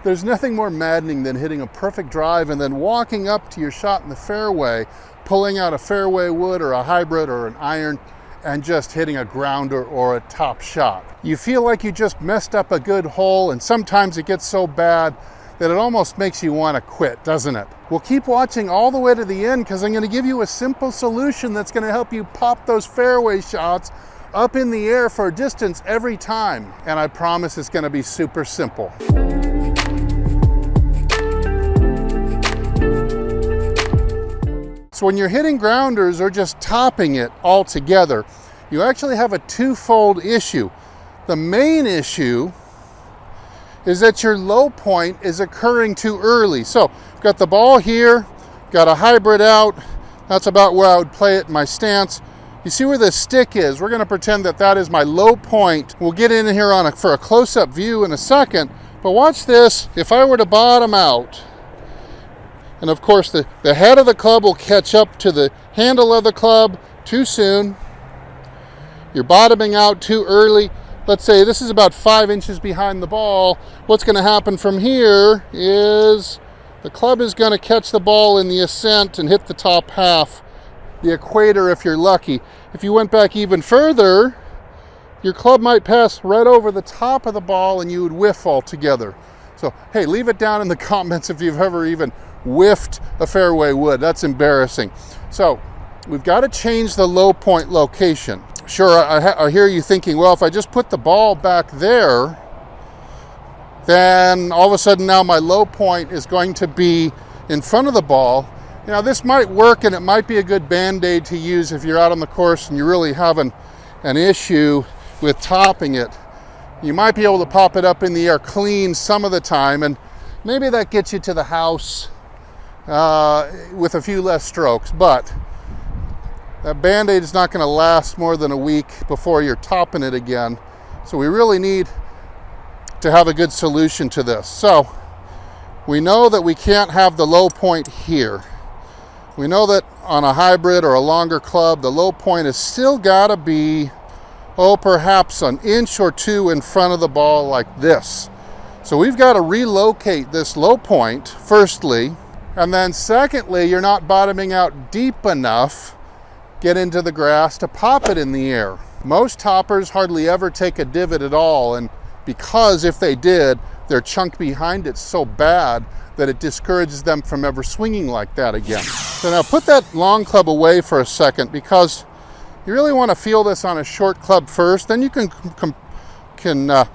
There's nothing more maddening than hitting a perfect drive and then walking up to your shot in the fairway, pulling out a fairway wood or a hybrid or an iron, and just hitting a grounder or a top shot. You feel like you just messed up a good hole, and sometimes it gets so bad that it almost makes you want to quit, doesn't it? Well, keep watching all the way to the end, because I'm going to give you a simple solution that's going to help you pop those fairway shots up in the air for a distance every time. And I promise it's going to be super simple. So when you're hitting grounders or just topping it all together, you actually have a twofold issue. The main issue is that your low point is occurring too early. So I've got the ball here, got a hybrid out. That's about where I would play it in my stance. You see where the stick is? We're going to pretend that that is my low point. We'll get in here for a close-up view in a second. But watch this. If I were to bottom out, and of course the head of the club will catch up to the handle of the club too soon. You're bottoming out too early. Let's say this is about 5 inches behind the ball. What's going to happen from here is the club is going to catch the ball in the ascent and hit the top half, the equator if you're lucky. If you went back even further, your club might pass right over the top of the ball and you would whiff altogether. So, hey, leave it down in the comments if you've ever even whiffed a fairway wood. That's embarrassing. So, we've got to change the low point location. Sure, I hear you thinking, well, if I just put the ball back there, then all of a sudden now my low point is going to be in front of the ball. You know, this might work, and it might be a good band-aid to use if you're out on the course and you're really having an issue with topping it. You might be able to pop it up in the air clean some of the time, and maybe that gets you to the house with a few less strokes, but that Band-Aid is not going to last more than a week before you're topping it again. So we really need to have a good solution to this. So we know that we can't have the low point here. We know that on a hybrid or a longer club, the low point has still got to be, perhaps an inch or two in front of the ball like this. So we've got to relocate this low point, firstly, and then secondly, you're not bottoming out deep enough, get into the grass to pop it in the air. Most toppers hardly ever take a divot at all, and because if they did, their chunk behind it's so bad that it discourages them from ever swinging like that again. So now put that long club away for a second, because you really want to feel this on a short club first, then you can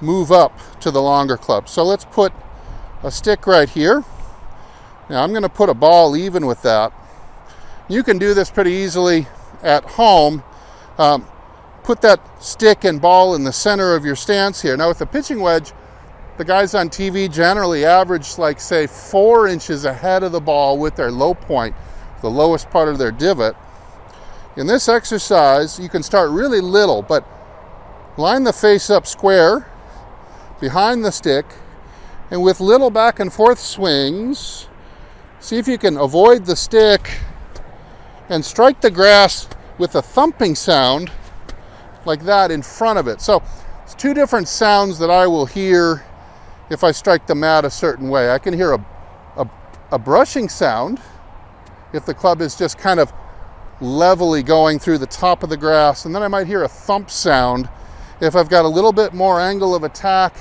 move up to the longer club. So let's put a stick right here. Now I'm going to put a ball even with that. You can do this pretty easily at home. Put that stick and ball in the center of your stance here. Now with the pitching wedge, the guys on TV generally average, like, say, 4 inches ahead of the ball with their low point, the lowest part of their divot. In this exercise, you can start really little, but line the face up square behind the stick, and with little back and forth swings, see if you can avoid the stick and strike the grass with a thumping sound like that in front of it. So it's two different sounds that I will hear if I strike the mat a certain way. I can hear a brushing sound if the club is just kind of levelly going through the top of the grass, and then I might hear a thump sound if I've got a little bit more angle of attack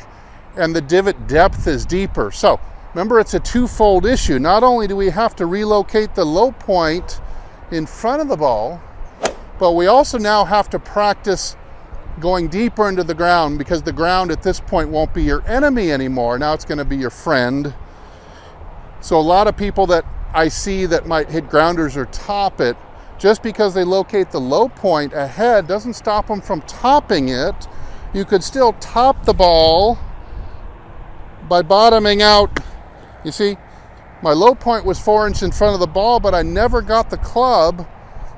and the divot depth is deeper. So remember, it's a twofold issue. Not only do we have to relocate the low point in front of the ball, but we also now have to practice going deeper into the ground, because the ground at this point won't be your enemy anymore. Now it's going to be your friend. So a lot of people that I see that might hit grounders or top it, just because they locate the low point ahead doesn't stop them from topping it. You could still top the ball by bottoming out. You see, my low point was 4 inches in front of the ball, but I never got the club,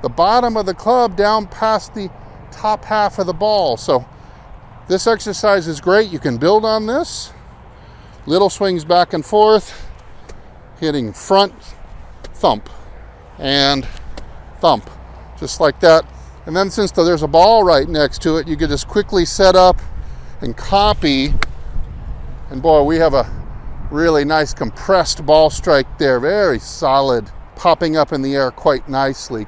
the bottom of the club, down past the top half of the ball. So this exercise is great. You can build on this. Little swings back and forth, hitting front, thump, and thump, just like that. And then since there's a ball right next to it, you can just quickly set up and copy. And boy, we have a Really nice compressed ball strike there, very solid, popping up in the air quite nicely.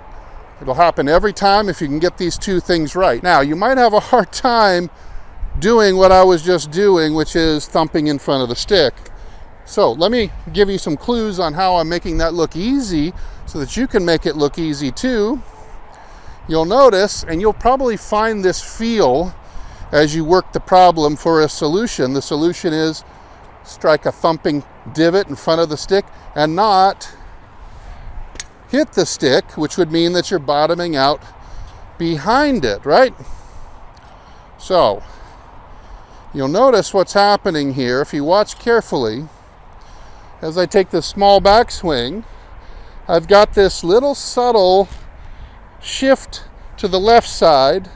It'll happen every time if you can get these two things right. Now, you might have a hard time doing what I was just doing, which is thumping in front of the stick. So let me give you some clues on how I'm making that look easy so that you can make it look easy too. You'll notice, and you'll probably find this feel as you work the problem for a solution. The solution is strike a thumping divot in front of the stick and not hit the stick, which would mean that you're bottoming out behind it, right? So you'll notice what's happening here if you watch carefully. As I take this small backswing, I've got this little subtle shift to the left side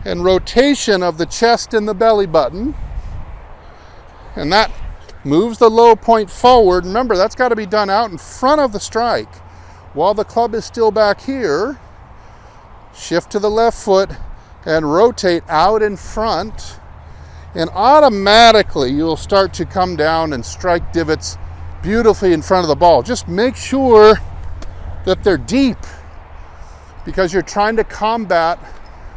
and rotation of the chest and the belly button, and that moves the low point forward. Remember, that's got to be done out in front of the strike. While the club is still back here, shift to the left foot and rotate out in front, and automatically you'll start to come down and strike divots beautifully in front of the ball. Just make sure that they're deep, because you're trying to combat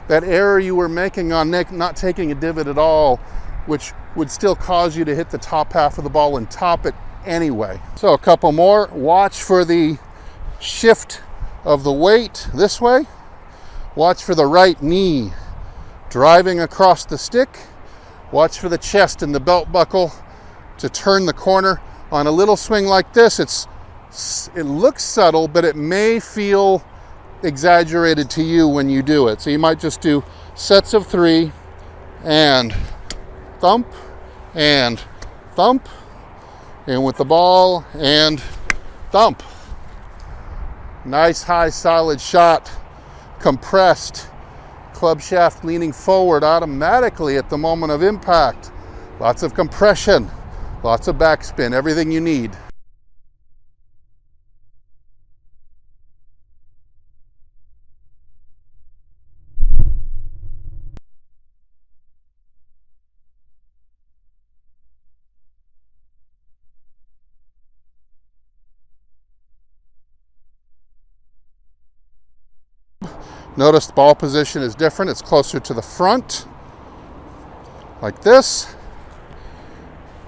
that error you were making on not taking a divot at all, which would still cause you to hit the top half of the ball and top it anyway. So a couple more. Watch for the shift of the weight this way. Watch for the right knee driving across the stick. Watch for the chest and the belt buckle to turn the corner. On a little swing like this, it looks subtle, but it may feel exaggerated to you when you do it. So you might just do sets of 3 and thump and thump, and with the ball and thump. Nice high solid shot, compressed, club shaft leaning forward automatically at the moment of impact. Lots of compression, lots of backspin, everything you need. Notice the ball position is different. It's closer to the front, like this.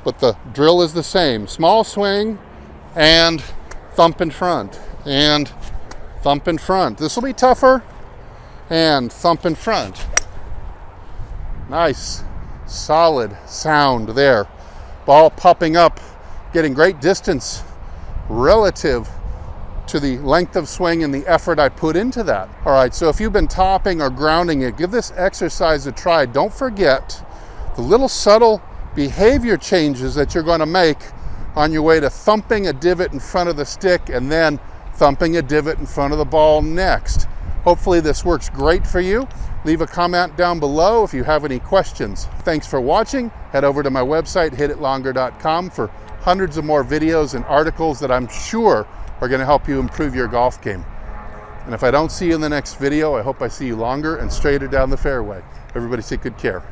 But the drill is the same. Small swing and thump in front and thump in front. This will be tougher, and thump in front. Nice, solid sound there. Ball popping up, getting great distance relative to the length of swing and the effort I put into that. All right, so if you've been topping or grounding it, give this exercise a try. Don't forget the little subtle behavior changes that you're going to make on your way to thumping a divot in front of the stick and then thumping a divot in front of the ball next. Hopefully this works great for you. Leave a comment down below if you have any questions. Thanks for watching. Head over to my website, hititlonger.com, for hundreds of more videos and articles that I'm sure are going to help you improve your golf game. And if I don't see you in the next video, I hope I see you longer and straighter down the fairway. Everybody take good care.